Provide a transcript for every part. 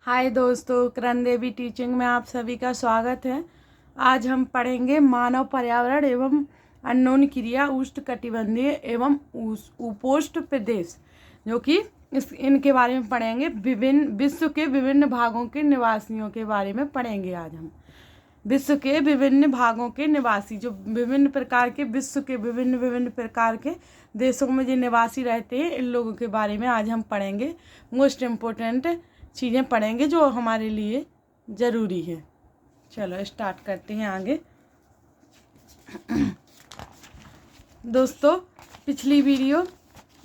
हाय दोस्तों, किरण देवी टीचिंग में आप सभी का स्वागत है। आज हम पढ़ेंगे मानव पर्यावरण एवं अन्योन्य क्रिया उष्णकटिबंधीय एवं उपोष्ण प्रदेश, जो कि इनके बारे में पढ़ेंगे। विश्व के विभिन्न भागों के निवासियों के बारे में पढ़ेंगे। आज हम विश्व के विभिन्न भागों के निवासी, जो विभिन्न प्रकार के विश्व के विभिन्न प्रकार के देशों में जो निवासी रहते हैं, इन लोगों के बारे में आज हम पढ़ेंगे। मोस्ट इम्पोर्टेंट चीज़ें पढ़ेंगे जो हमारे लिए ज़रूरी है। चलो स्टार्ट करते हैं आगे। दोस्तों, पिछली वीडियो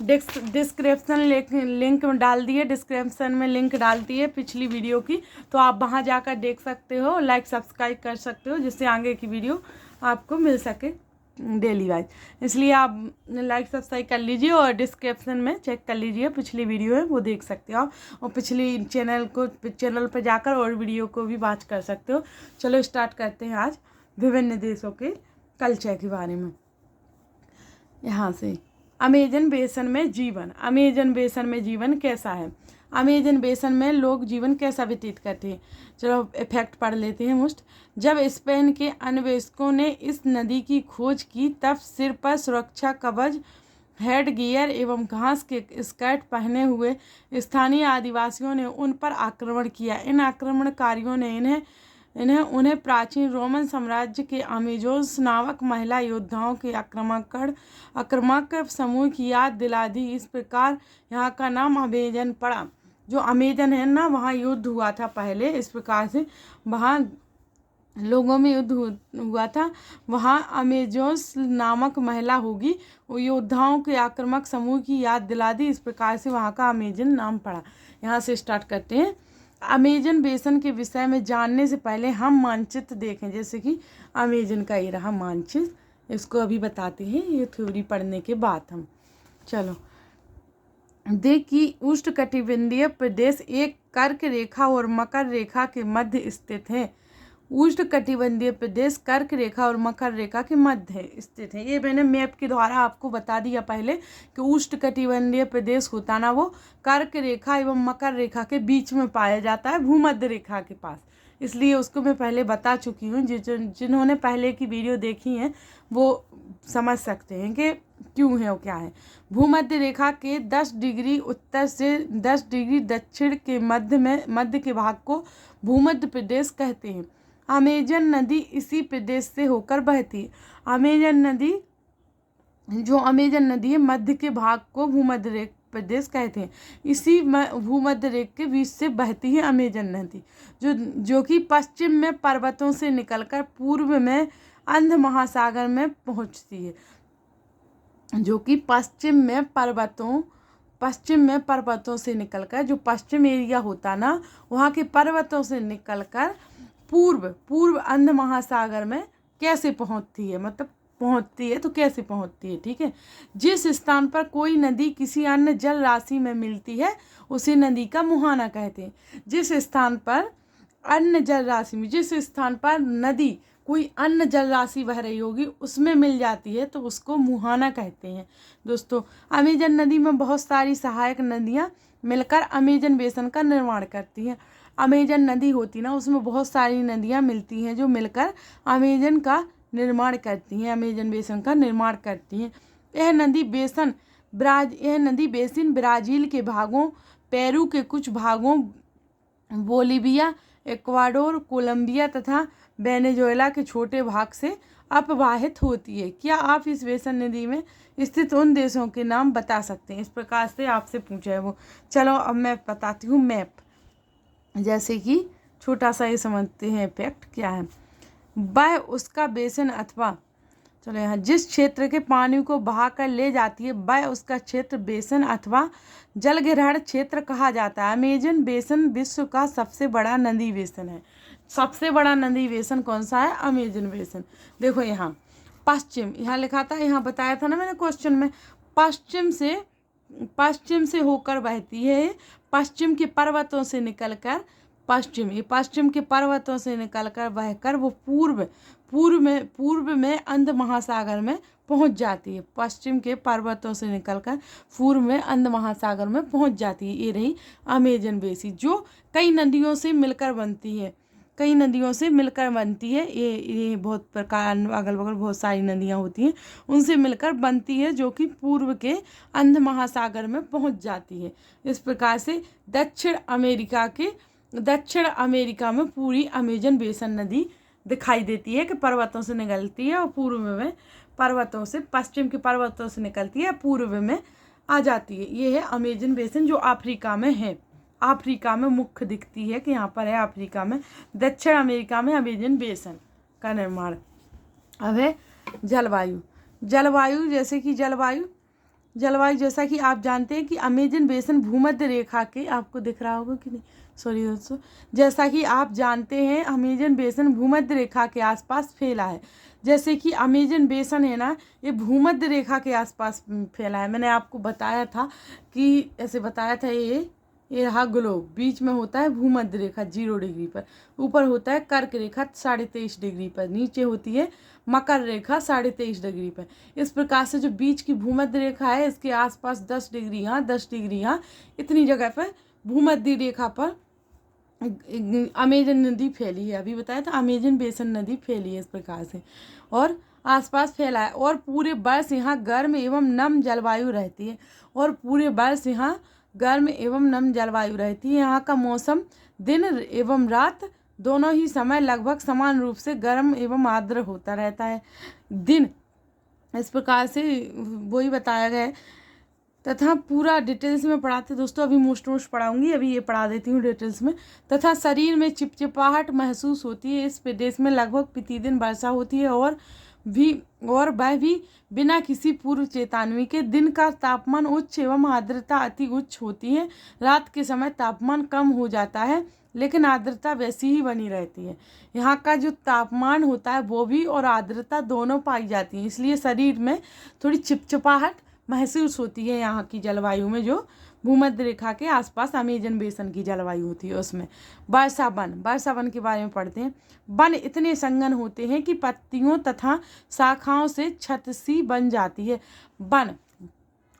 डिस्क्रिप्शन लिंक डाल दिए, डिस्क्रिप्शन में लिंक डाल दिए पिछली वीडियो की, तो आप वहां जाकर देख सकते हो, लाइक सब्सक्राइब कर सकते हो, जिससे आगे की वीडियो आपको मिल सके डेली वाइज। इसलिए आप लाइक सब्सक्राइब कर लीजिए और डिस्क्रिप्शन में चेक कर लीजिए, पिछली वीडियो है वो देख सकते हो आप, और पिछली चैनल पर जाकर और वीडियो को भी वॉच कर सकते हो। चलो स्टार्ट करते हैं आज विभिन्न देशों के कल्चर के बारे में। यहाँ से अमेजन बेसन में जीवन। अमेजन बेसन में जीवन कैसा है? अमेजन बेसन में लोग जीवन कैसा व्यतीत करते हैं? चलो इफेक्ट पढ़ लेते हैं। मुस्ट जब स्पेन के अन्वेषकों ने इस नदी की खोज की, तब सिर पर सुरक्षा कवच, हेड गियर एवं घास के स्कर्ट पहने हुए स्थानीय आदिवासियों ने उन पर आक्रमण किया। इन आक्रमणकारियों ने उन्हें प्राचीन रोमन साम्राज्य के अमेजोस नामक महिला योद्धाओं के आक्रामक समूह की याद दिला दी। इस प्रकार यहाँ का नाम अमेजन पड़ा। जो अमेजन है ना, वहाँ युद्ध हुआ था पहले, इस प्रकार से वहाँ लोगों में युद्ध हुआ था। वहाँ अमेजोस नामक महिला होगी, वो योद्धाओं के आक्रामक समूह की याद दिला दी। इस प्रकार से वहाँ का अमेजन नाम पड़ा। यहाँ से स्टार्ट करते हैं। अमेजन बेसन के विषय में जानने से पहले हम मानचित्र देखें। जैसे कि अमेजन का ये रहा मानचित्र, इसको अभी बताते हैं ये थ्योरी पढ़ने के बाद हम। चलो देखिए, उष्णकटिबंधीय प्रदेश एक कर्क रेखा और मकर रेखा के मध्य स्थित है। उष्णकटिबंधीय प्रदेश कर्क रेखा और मकर रेखा के मध्य स्थित है। ये मैंने मैप के द्वारा आपको बता दिया पहले कि उष्णकटिबंधीय प्रदेश होता ना, वो कर्क रेखा एवं मकर रेखा के बीच में पाया जाता है, भूमध्य रेखा के पास। इसलिए उसको मैं पहले बता चुकी हूँ। जिन्होंने पहले की वीडियो देखी है वो समझ सकते हैं कि क्यों है और क्या है। भूमध्य रेखा के 10 डिग्री उत्तर से 10 डिग्री दक्षिण के मध्य के भाग को भूमध्य प्रदेश कहते हैं। अमेजन नदी इसी प्रदेश से होकर बहती है। अमेजन नदी है, मध्य के भाग को भूमध्य प्रदेश कहते हैं। इसी भूमध्य रेखा के बीच से बहती है अमेजन नदी, जो कि पश्चिम में पर्वतों से निकलकर पूर्व में अंध महासागर में पहुंचती है। जो कि पश्चिम में पर्वतों से निकलकर, जो पश्चिम एरिया होता ना, वहाँ के पर्वतों से निकलकर पूर्व अंध महासागर में कैसे पहुंचती है, मतलब पहुंचती है तो कैसे पहुंचती है, ठीक है। जिस स्थान पर कोई नदी किसी अन्य जल राशि में मिलती है उसे नदी का मुहाना कहते हैं। जिस स्थान पर नदी कोई अन्य जल राशि बह रही होगी उसमें मिल जाती है तो उसको मुहाना कहते हैं। दोस्तों, अमेजन नदी में बहुत सारी सहायक नदियाँ मिलकर अमेजन बेसन का निर्माण करती हैं। अमेजन नदी होती ना, उसमें बहुत सारी नदियाँ मिलती हैं जो मिलकर अमेजन का निर्माण करती हैं, अमेजन बेसन का निर्माण करती हैं। यह नदी बेसिन ब्राज़ील के भागों, पेरू के कुछ भागों, बोलिविया, इक्वाडोर, कोलंबिया तथा वेनेजुएला के छोटे भाग से अपवाहित होती है। क्या आप इस बेसन नदी में स्थित उन देशों के नाम बता सकते हैं? इस प्रकार से आपसे पूछा है वो। चलो अब मैं बताती हूँ मैप। जैसे कि छोटा सा ये समझते हैं इफेक्ट क्या है। वह उसका बेसन अथवा, चलो यहाँ, जिस क्षेत्र के पानी को बहाकर ले जाती है वह उसका क्षेत्र बेसन अथवा जलग्रहण क्षेत्र कहा जाता है। अमेजन बेसन विश्व का सबसे बड़ा नदी बेसन है। सबसे बड़ा नदी बेसन कौन सा है? अमेजन बेसन। देखो यहाँ पश्चिम, यहाँ लिखा था, यहाँ बताया था ना मैंने क्वेश्चन में, पश्चिम से होकर बहती है। पश्चिम के पर्वतों से निकलकर बहकर वो पूर्व में अंध महासागर में पहुंच जाती है। पश्चिम के पर्वतों से निकलकर पूर्व में अंध महासागर में पहुंच जाती है। ये रही अमेजन बेसिन, जो कई नदियों से मिलकर बनती है, कई नदियों से मिलकर बनती है। ये बहुत प्रकार, अगल बगल बहुत सारी नदियाँ होती हैं, उनसे मिलकर बनती है, जो कि पूर्व के अंध महासागर में पहुंच जाती है। इस प्रकार से दक्षिण अमेरिका में पूरी अमेजन बेसिन नदी दिखाई देती है कि पर्वतों से निकलती है और पूर्व में पर्वतों से, पश्चिम के पर्वतों से निकलती है, पूर्व में आ जाती है। ये है अमेजन बेसिन, जो अफ्रीका में है। अफ्रीका में मुख्य दिखती है कि यहाँ पर है अफ्रीका में। दक्षिण अमेरिका में अमेजन बेसिन का निर्माण। अब है जलवायु। जलवायु जैसा कि आप जानते हैं कि अमेजन बेसिन भूमध्य रेखा के, आपको दिख रहा होगा कि नहीं, सॉरी दोस्तों, जैसा कि आप जानते हैं अमेजन बेसिन भूमध्य रेखा के आसपास फैला है। जैसे कि अमेजन बेसिन है ना, ये भूमध्य रेखा के आसपास फैला है। मैंने आपको बताया था कि ऐसे बताया था, ये रहा ग्लोब, बीच में होता है भूमध्य रेखा 0 डिग्री पर, ऊपर होता है कर्क रेखा 23.5 डिग्री पर, नीचे होती है मकर रेखा 23.5 डिग्री पर। इस प्रकार से जो बीच की भूमध्य रेखा है, इसके आसपास 10 डिग्री यहाँ, 10 डिग्री यहाँ, इतनी जगह पर भूमध्य रेखा पर अमेजन नदी फैली है। अभी बताया था अमेजन बेसिन नदी फैली है इस प्रकार से, और आसपास फैला है। और पूरे वर्ष यहाँ गर्म एवं नम जलवायु रहती है, यहाँ का मौसम दिन एवं रात दोनों ही समय लगभग समान रूप से गर्म एवं आर्द्र होता रहता है। दिन इस प्रकार से वही बताया गया है, तथा पूरा डिटेल्स में पढ़ाते दोस्तों, अभी मोस्ट पढ़ाऊंगी, अभी ये पढ़ा देती हूँ डिटेल्स में। तथा शरीर में चिपचिपाहट महसूस होती है। इस प्रदेश में लगभग प्रतिदिन वर्षा होती है, और वह भी बिना किसी पूर्व चेतावनी के। दिन का तापमान उच्च एवं आर्द्रता अति उच्च होती है। रात के समय तापमान कम हो जाता है, लेकिन आर्द्रता वैसी ही बनी रहती है। यहाँ का जो तापमान होता है वो भी और आर्द्रता दोनों पाई जाती है, इसलिए शरीर में थोड़ी चिपचिपाहट महसूस होती है। यहाँ की जलवायु में, जो भूमध्य रेखा के आसपास अमेजन बेसिन की जलवायु होती है, उसमें वर्षा वन के बारे में पढ़ते हैं। वन इतने संघन होते हैं कि पत्तियों तथा शाखाओं से छत सी बन जाती है। वन,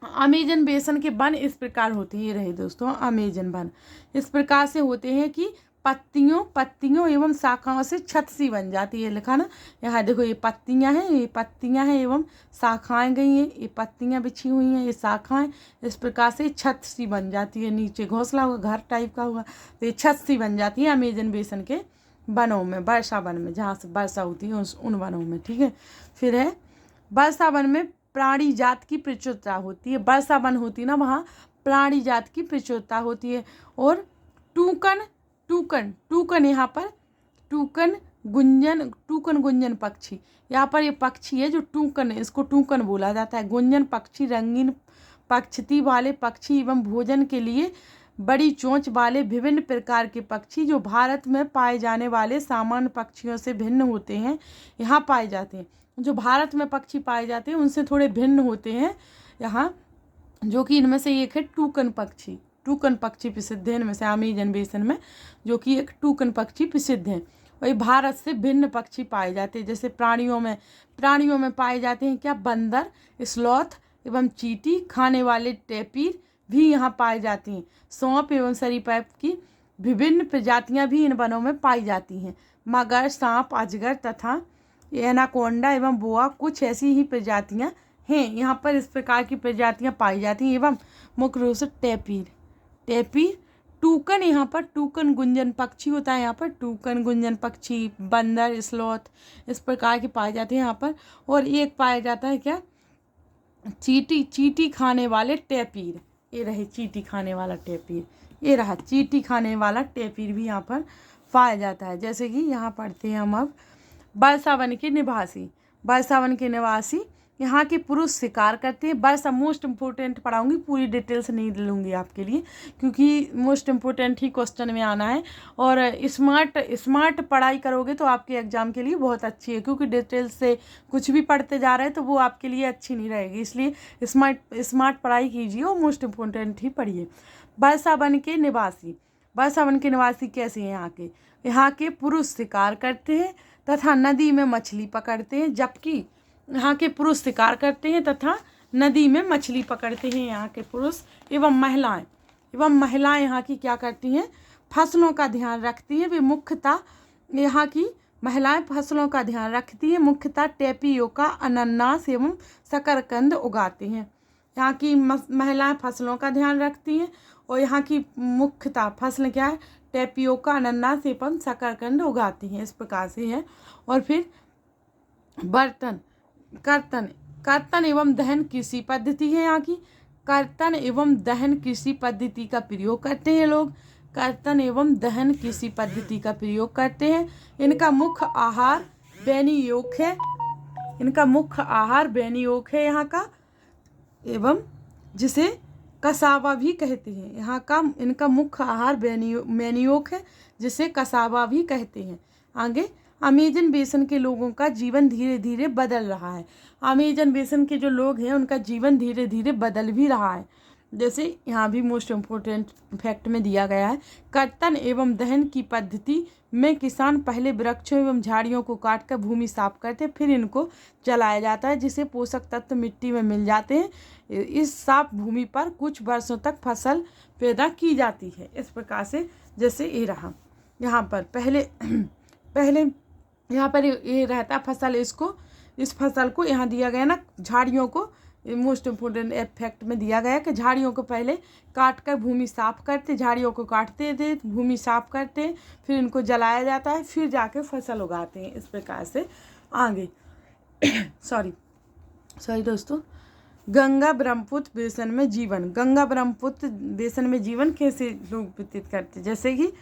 अमेजन बेसिन के वन इस प्रकार होते हैं, ये रहे दोस्तों अमेजन वन, इस प्रकार से होते हैं कि पत्तियों एवं शाखाओं से छत सी बन जाती है। लिखा ना, यहाँ देखो, ये पत्तियां हैं एवं शाखाएं गई हैं, ये पत्तियां बिछी हुई हैं, ये शाखाएं, इस प्रकार से छत सी बन जाती है। नीचे घोंसला होगा, घर टाइप का होगा, तो ये छत सी बन जाती है अमेजन बेसिन के वनों में, वर्षा वन में, जहाँ से वर्षा होती है उन वनों में। ठीक है, फिर है वर्षा वन में प्राणी जात की प्रचुरता होती है। वर्षा वन होती है ना, वहाँ प्राणी जात की प्रचुरता होती है। और टूकन यहाँ पर टूकन गुंजन पक्षी, यहाँ पर ये पक्षी है जो टूकन है, इसको टूकन बोला जाता है। गुंजन पक्षी रंगीन पक्षती वाले पक्षी एवं भोजन के लिए बड़ी चोंच वाले विभिन्न प्रकार के पक्षी, जो भारत में पाए जाने वाले सामान्य पक्षियों से भिन्न होते हैं, यहाँ पाए जाते हैं। जो भारत में पक्षी पाए जाते हैं उनसे थोड़े भिन्न होते हैं यहाँ, जो कि इनमें से एक है टूकन पक्षी प्रसिद्ध है इनमें से अमेजन बेसिन में, जो कि एक टूकन पक्षी प्रसिद्ध है। वही भारत से भिन्न पक्षी पाए जाते हैं। जैसे प्राणियों में पाए जाते हैं क्या, बंदर, स्लॉथ एवं चींटी खाने वाले टैपीर भी यहाँ पाए जाती हैं। सौंप एवं सरीसृप की विभिन्न प्रजातियाँ भी इन वनों में पाई जाती हैं। मगर, सांप, अजगर तथा एनाकोंडा एवं बोआ कुछ ऐसी ही प्रजातियाँ हैं। यहाँ पर इस प्रकार की प्रजातियाँ पाई जाती हैं। एवं मुख्य रूप से टैपीर टूकन, यहाँ पर टूकन गुंजन पक्षी होता है, यहाँ पर टूकन गुंजन पक्षी, बंदर, स्लॉथ, इस प्रकार के पाए जाते हैं यहाँ पर। और एक पाया जाता है क्या, चींटी खाने वाले टैपीर, ये रहे चींटी खाने वाला टैपीर, ये रहा चींटी खाने वाला टैपीर भी यहाँ पर पाया जाता है। जैसे कि यहाँ पढ़ते हैं हम अब वर्षा वन के निवासी यहाँ के पुरुष शिकार करते हैं। वर्षा मोस्ट इम्पोर्टेंट पढ़ाऊंगी, पूरी डिटेल्स नहीं लूँगी आपके लिए, क्योंकि मोस्ट इम्पोर्टेंट ही क्वेश्चन में आना है। और स्मार्ट पढ़ाई करोगे तो आपके एग्जाम के लिए बहुत अच्छी है, क्योंकि डिटेल्स से कुछ भी पढ़ते जा रहे हैं तो वो आपके लिए अच्छी नहीं रहेगी, इसलिए स्मार्ट पढ़ाई कीजिए और मोस्ट इम्पोर्टेंट ही पढ़िए। वर्षा वन के निवासी कैसे हैं, यहाँ के पुरुष शिकार करते हैं तथा नदी में मछली पकड़ते हैं, जबकि यहाँ के पुरुष शिकार करते हैं तथा नदी में मछली पकड़ते हैं। यहाँ के पुरुष एवं महिलाएं यहाँ की क्या करती हैं, फसलों का ध्यान रखती हैं। वे मुख्यतः यहाँ की महिलाएं फसलों का ध्यान रखती हैं, मुख्यतः टेपियोका, अनानास एवं शकरकंद उगाते हैं। यहाँ की महिलाएं फसलों का ध्यान रखती हैं और यहाँ की मुख्यतः फसल क्या है, टेपियोका, अनानास एवं शकरकंद उगाती हैं। इस प्रकार से है। और फिर कर्तन एवं दहन कृषि पद्धति है। यहाँ की कर्तन एवं दहन कृषि पद्धति का प्रयोग करते हैं लोग, कर्तन एवं दहन कृषि पद्धति का प्रयोग करते हैं। इनका मुख्य आहार बेनियोग है यहाँ का, एवं जिसे कसावा भी कहते हैं। यहाँ का इनका मुख्य आहार बेनियोग है, जिसे कसावा भी कहते हैं। आगे, अमेजन बेसिन के लोगों का जीवन धीरे धीरे बदल रहा है। अमेजन बेसिन के जो लोग हैं उनका जीवन धीरे धीरे बदल भी रहा है। जैसे यहाँ भी मोस्ट इम्पोर्टेंट फैक्ट में दिया गया है, कर्तन एवं दहन की पद्धति में किसान पहले वृक्षों एवं झाड़ियों को काटकर भूमि साफ करते, फिर इनको जलाया जाता है, जिससे पोषक तत्व मिट्टी में मिल जाते हैं। इस साफ भूमि पर कुछ वर्षों तक फसल पैदा की जाती है। इस प्रकार से जैसे ये रहा यहाँ पर पहले यहाँ पर ये रहता फसल, इस फसल को यहाँ दिया गया ना, झाड़ियों को मोस्ट इम्पोर्टेंट फैक्ट में दिया गया कि झाड़ियों को पहले काट कर भूमि साफ करते, झाड़ियों को काटते थे, भूमि साफ करते, फिर इनको जलाया जाता है, फिर जाके फसल उगाते हैं। इस प्रकार से आगे सॉरी दोस्तों, गंगा ब्रह्मपुत्र बेसिन में जीवन। गंगा ब्रह्मपुत्र बेसिन में जीवन कैसे लोग व्यतीत करते, जैसे कि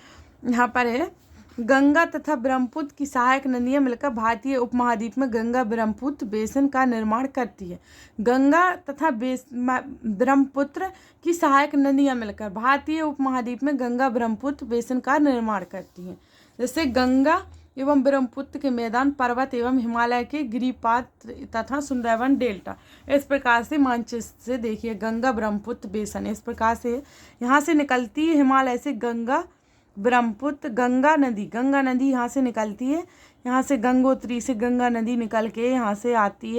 यहाँ पर है, गंगा तथा ब्रह्मपुत्र की सहायक नदियां मिलकर भारतीय उपमहाद्वीप में गंगा ब्रह्मपुत्र बेसिन का निर्माण करती है। गंगा तथा ब्रह्मपुत्र की सहायक नदियां मिलकर भारतीय उपमहाद्वीप में गंगा ब्रह्मपुत्र बेसिन का निर्माण करती हैं। जैसे गंगा एवं ब्रह्मपुत्र के मैदान, पर्वत एवं हिमालय के गिरिपात तथा सुंदरवन डेल्टा। इस प्रकार से मानचित्र से देखिए गंगा ब्रह्मपुत्र बेसिन इस प्रकार से यहाँ से निकलती है, हिमालय से गंगा ब्रह्मपुत्र, गंगा नदी यहाँ से निकलती है, यहाँ से गंगोत्री से गंगा नदी निकल के यहाँ से आती है,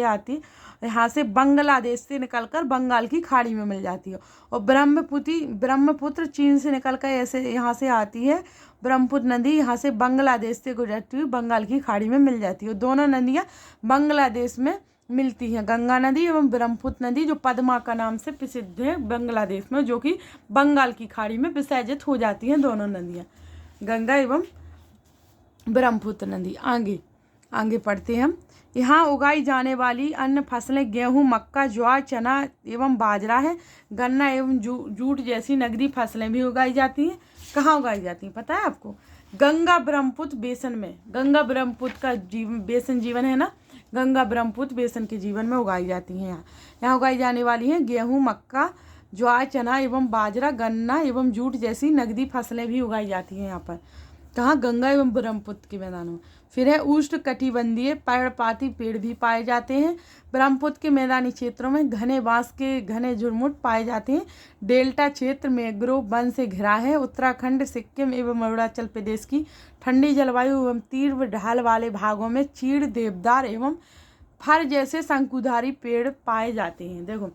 यहाँ से बांग्लादेश से निकलकर बंगाल की खाड़ी में मिल जाती है। और ब्रह्मपुत्र चीन से निकलकर ऐसे यहाँ से आती है, ब्रह्मपुत्र नदी यहाँ से बांग्लादेश से गुजरती हुई बंगाल की खाड़ी में मिल जाती है। दोनों नदियाँ बांग्लादेश में मिलती हैं, गंगा नदी एवं ब्रह्मपुत्र नदी, जो पद्मा का नाम से प्रसिद्ध है बांग्लादेश में, जो कि बंगाल की खाड़ी में विसर्जित हो जाती हैं दोनों नदियाँ, गंगा एवं ब्रह्मपुत्र नदी। आगे पढ़ते हैं हम। यहाँ उगाई जाने वाली अन्य फसलें गेहूँ, मक्का, ज्वार, चना एवं बाजरा है। गन्ना एवं जूट जैसी नगदी फसलें भी उगाई जाती हैं। कहाँ उगाई जाती हैं पता है आपको? गंगा ब्रह्मपुत्र बेसिन में। गंगा ब्रह्मपुत्र का बेसिन जीवन है ना, गंगा ब्रह्मपुत्र बेसिन के जीवन में उगाई जाती हैं। यहाँ उगाई जाने वाली हैं गेहूँ, मक्का, ज्वार, चना एवं बाजरा, गन्ना एवं जूट जैसी नगदी फसलें भी उगाई जाती हैं यहाँ पर। कहाँ? गंगा एवं ब्रह्मपुत्र के मैदानों में। फिर है उष्ण कटिबंधीय पर्णपाती पेड़ भी पाए जाते हैं। ब्रह्मपुत्र के मैदानी क्षेत्रों में घने बांस के घने झुरमुट पाए जाते हैं। डेल्टा क्षेत्र मैंग्रोव वन से घिरा है। उत्तराखंड, सिक्किम एवं अरुणाचल प्रदेश की ठंडी जलवायु एवं तीव्र ढाल वाले भागों में चीड़, देवदार एवं फर जैसे शंकुधारी पेड़ पाए जाते हैं। देखो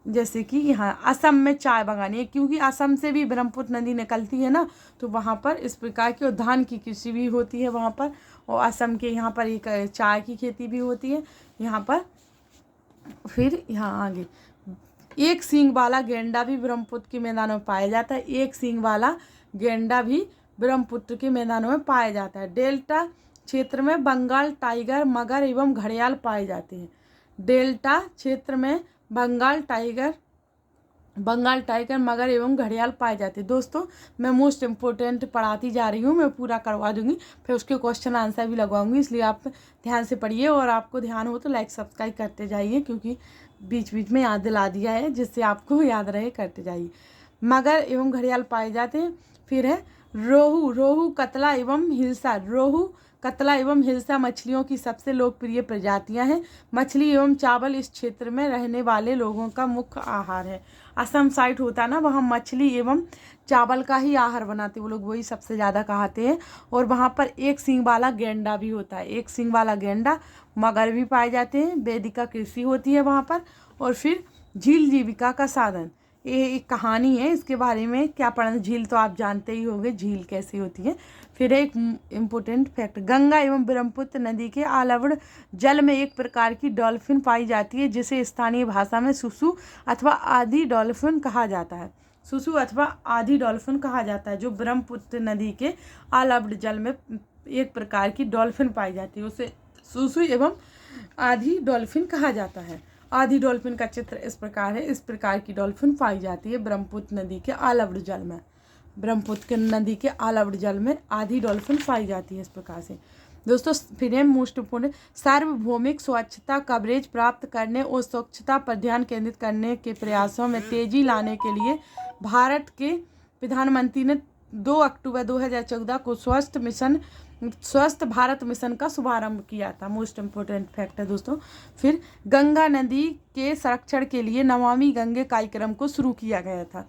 जैसे कि यहाँ असम में चाय बागान है, क्योंकि असम से भी ब्रह्मपुत्र नदी निकलती है ना, तो वहाँ पर इस प्रकार की और धान की कृषि भी होती है वहाँ पर। और असम के यहाँ पर एक चाय की खेती भी होती है यहाँ पर। फिर यहाँ आगे एक सींग वाला गेंडा भी ब्रह्मपुत्र के मैदानों में पाया जाता है। एक सींग वाला गेंडा भी ब्रह्मपुत्र के मैदानों में पाया जाता है। डेल्टा क्षेत्र में बंगाल टाइगर, मगर एवं घड़ियाल पाए जाते हैं। डेल्टा क्षेत्र में बंगाल टाइगर, मगर एवं घड़ियाल पाए जाते हैं। दोस्तों मैं मोस्ट इम्पोर्टेंट पढ़ाती जा रही हूँ, मैं पूरा करवा दूंगी, फिर उसके क्वेश्चन आंसर भी लगवाऊंगी, इसलिए आप ध्यान से पढ़िए और आपको ध्यान हो तो लाइक सब्सक्राइब करते जाइए, क्योंकि बीच बीच में याद दिला दिया है जिससे आपको याद रहे, करते जाइए। मगर एवं घड़ियाल पाए जाते हैं। फिर है रोहू, कतला एवं हिल्सा। रोहू, कतला एवं हिल्सा मछलियों की सबसे लोकप्रिय प्रजातियां हैं। मछली एवं चावल इस क्षेत्र में रहने वाले लोगों का मुख्य आहार है। असम साइड होता है ना, वहाँ मछली एवं चावल का ही आहार बनाते वो लोग, वही सबसे ज़्यादा खाते हैं। और वहाँ पर एक सींग वाला गेंडा भी होता है, एक सींग वाला गेंडा, मगर भी पाए जाते हैं। वेदिका कृषि होती है वहाँ पर। और फिर झील जीविका का साधन, ये एक कहानी है इसके बारे में, क्या पढ़ना। झील तो आप जानते ही होंगे झील कैसी होती है। फिर एक इम्पोर्टेंट फैक्ट, गंगा एवं ब्रह्मपुत्र नदी के आलवड़ जल में एक प्रकार की डॉल्फिन पाई जाती है जिसे स्थानीय भाषा में सुसु अथवा आधी डॉल्फिन कहा जाता है। सुसु अथवा आधी डॉल्फिन कहा जाता है, जो ब्रह्मपुत्र नदी के आलवड़ जल में एक प्रकार की डॉल्फिन पाई जाती है, उसे सुसु एवं आधी डॉल्फिन कहा जाता है। आधी डॉल्फिन का चित्र इस प्रकार है, इस प्रकार की डॉल्फिन पाई जाती है ब्रह्मपुत्र नदी के आलवड़ जल में। ब्रह्मपुत्र नदी के आलवड़ जल में आधी डॉल्फिन पाई जाती है इस प्रकार से। दोस्तों फिर मोस्ट इम्पोर्टेंट, सार्वभौमिक स्वच्छता कवरेज प्राप्त करने और स्वच्छता पर ध्यान केंद्रित करने के प्रयासों में तेजी लाने के लिए भारत के प्रधानमंत्री ने 2 अक्टूबर 2014 को स्वस्थ भारत मिशन का शुभारंभ किया था। मोस्ट इम्पोर्टेंट फैक्ट है दोस्तों। फिर गंगा नदी के संरक्षण के लिए नमामि गंगे कार्यक्रम को शुरू किया गया था।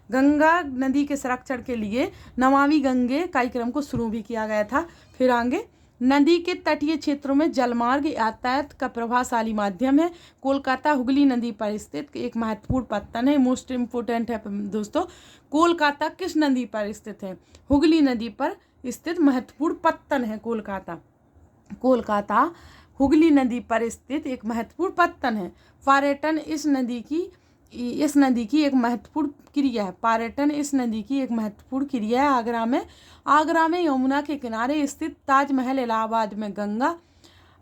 गंगा नदी के संरक्षण के लिए नमामि गंगे कार्यक्रम को शुरू भी किया गया था। फिर आगे, नदी के तटीय क्षेत्रों में जलमार्ग यातायात का प्रभावशाली माध्यम है। कोलकाता हुगली नदी पर स्थित एक महत्वपूर्ण पत्तन है। मोस्ट इम्पोर्टेंट है दोस्तों, कोलकाता किस नदी पर स्थित है? हुगली नदी पर स्थित महत्वपूर्ण पत्तन है कोलकाता। कोलकाता हुगली नदी पर स्थित एक महत्वपूर्ण पत्तन है। पर्यटन इस नदी की एक महत्वपूर्ण क्रिया है। पर्यटन इस नदी की एक महत्वपूर्ण क्रिया है। आगरा में यमुना के किनारे स्थित ताजमहल, इलाहाबाद में गंगा,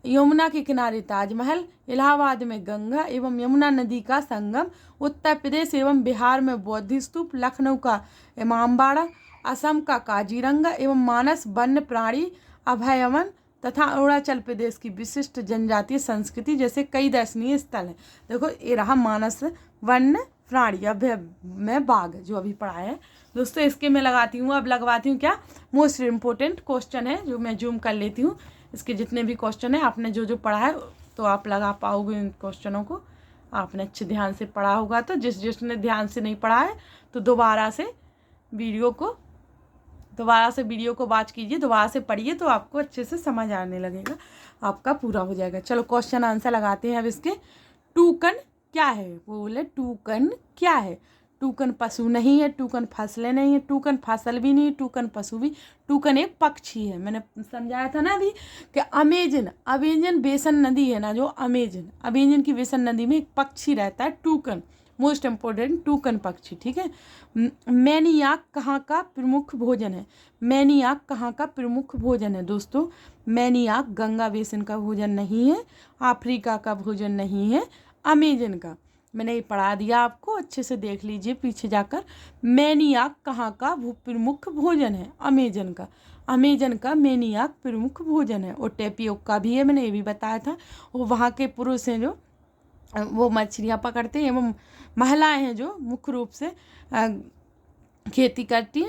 यमुना के किनारे ताजमहल, इलाहाबाद में गंगा एवं यमुना नदी का संगम, उत्तर प्रदेश एवं बिहार में बौद्ध स्तूप, लखनऊ का इमामबाड़ा, असम का काजीरंगा एवं मानस वन्य प्राणी अभयारण्य तथा अरुणाचल प्रदेश की विशिष्ट जनजातीय संस्कृति जैसे कई दर्शनीय स्थल हैं। देखो ये रहा मानस वन्य प्राणी अभयारण्य में बाघ जो अभी पढ़ा है दोस्तों। इसके मैं लगवाती हूँ क्या, मोस्ट इम्पोर्टेंट क्वेश्चन है जो मैं जूम कर लेती हूँ। इसके जितने भी क्वेश्चन है आपने जो पढ़ा है तो आप लगा पाओगे इन क्वेश्चनों को, आपने अच्छे ध्यान से पढ़ा होगा। तो जिसने ध्यान से नहीं पढ़ा है तो दोबारा से वीडियो को वॉच कीजिए, दोबारा से पढ़िए तो आपको अच्छे से समझ आने लगेगा, आपका पूरा हो जाएगा। चलो क्वेश्चन आंसर लगाते हैं अब इसके। टूकन क्या है? वो बोले टूकन क्या है? टूकन पशु नहीं है, टूकन फसलें नहीं है, टूकन फसल भी नहीं, टूकन पशु भी, टूकन एक पक्षी है। मैंने समझाया था ना अभी कि अमेजन बेसन नदी है ना, जो अमेजन की बेसन नदी में एक पक्षी रहता है टूकन। मोस्ट इम्पोर्टेंट, टूकन पक्षी, ठीक है। मैनियाक कहाँ का प्रमुख भोजन है? मैनियाक कहाँ का प्रमुख भोजन है दोस्तों? मैनियाक गंगा बेसिन का भोजन नहीं है, अफ्रीका का भोजन नहीं है, अमेजन का। मैंने ये पढ़ा दिया आपको, अच्छे से देख लीजिए पीछे जाकर। मैनियाक कहाँ का प्रमुख भोजन है? अमेजन का मैनियाक प्रमुख भोजन है। और टेपियोका भी है, मैंने ये भी बताया था। वो वहाँ के पुरुष हैं जो वो मछलियाँ पकड़ते हैं एवं महिलाएं हैं जो मुख्य रूप से खेती करती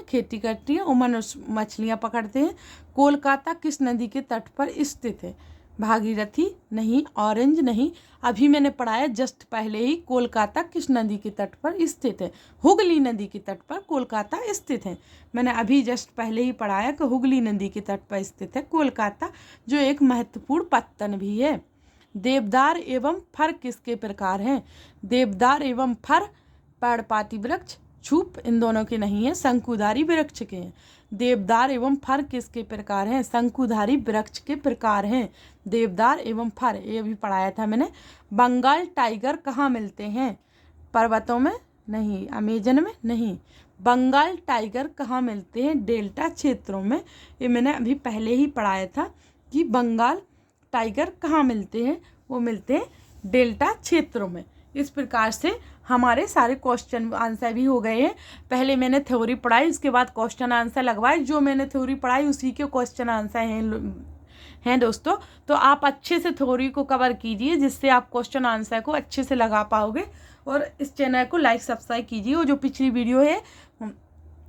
हैं और मनुष्य मछलियाँ पकड़ते हैं। कोलकाता किस नदी के तट पर स्थित है? भागीरथी नहीं, ऑरेंज नहीं। अभी मैंने पढ़ाया जस्ट पहले ही, कोलकाता किस नदी के तट पर स्थित है? हुगली नदी के तट पर कोलकाता स्थित है। मैंने अभी जस्ट पहले ही पढ़ाया कि हुगली नदी के तट पर स्थित है कोलकाता, जो एक महत्वपूर्ण पत्तन भी है। देवदार एवं फर किसके प्रकार हैं? देवदार एवं फर पर्णपाती वृक्ष, छूप इन दोनों के नहीं है, शंकुधारी वृक्ष के हैं। देवदार एवं फर किसके प्रकार हैं? शंकुधारी वृक्ष के प्रकार हैं देवदार एवं फर, ये भी पढ़ाया था मैंने। बंगाल टाइगर कहाँ मिलते हैं? पर्वतों में नहीं, अमेजन में नहीं। बंगाल टाइगर कहाँ मिलते हैं? डेल्टा क्षेत्रों में। ये मैंने अभी पहले ही पढ़ाया था कि बंगाल टाइगर कहाँ मिलते हैं, वो मिलते हैं डेल्टा क्षेत्रों में। इस प्रकार से हमारे सारे क्वेश्चन आंसर भी हो गए हैं। पहले मैंने थ्योरी पढ़ाई, उसके बाद क्वेश्चन आंसर लगवाए। जो मैंने थ्योरी पढ़ाई उसी के क्वेश्चन आंसर हैं दोस्तों। तो आप अच्छे से थ्योरी को कवर कीजिए जिससे आप क्वेश्चन आंसर को अच्छे से लगा पाओगे। और इस चैनल को लाइक सब्सक्राइब कीजिए। और जो पिछली वीडियो है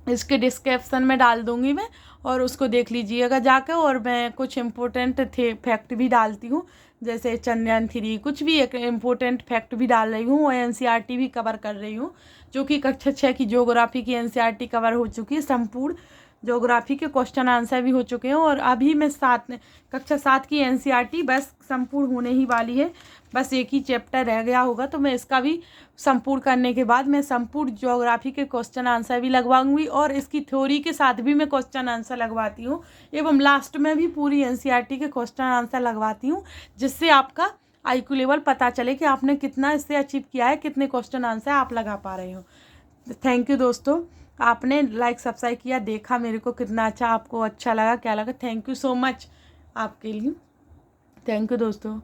इसके डिस्क्रिप्शन में डाल दूँगी मैं, और उसको देख लीजिएगा जाकर। और मैं कुछ इम्पोर्टेंट थे फैक्ट भी डालती हूँ, जैसे चंद्रयान-3 कुछ भी एक इम्पोर्टेंट फैक्ट भी डाल रही हूँ, और एनसीईआरटी भी कवर कर रही हूँ, जो कि कक्षा 6 की ज्योग्राफी की एनसीईआरटी कवर हो चुकी है। संपूर्ण ज्योग्राफी के क्वेश्चन आंसर भी हो चुके हैं, और अभी मैं कक्षा 7 की एनसीईआरटी बस संपूर्ण होने ही वाली है। बस एक ही चैप्टर रह गया होगा, तो मैं इसका भी संपूर्ण करने के बाद मैं संपूर्ण ज्योग्राफी के क्वेश्चन आंसर भी लगवाऊंगी, और इसकी थ्योरी के साथ भी मैं क्वेश्चन आंसर लगवाती हूँ, एवं लास्ट में भी पूरी एनसीईआरटी के क्वेश्चन आंसर लगवाती हूँ, जिससे आपका IQ लेवल पता चले कि आपने कितना इससे अचीव किया है, कितने क्वेश्चन आंसर आप लगा पा रहे हो। थैंक यू दोस्तों, आपने लाइक सब्सक्राइब किया, देखा मेरे को कितना अच्छा, आपको अच्छा लगा, क्या लगा। थैंक यू सो मच आपके लिए। थैंक यू दोस्तों।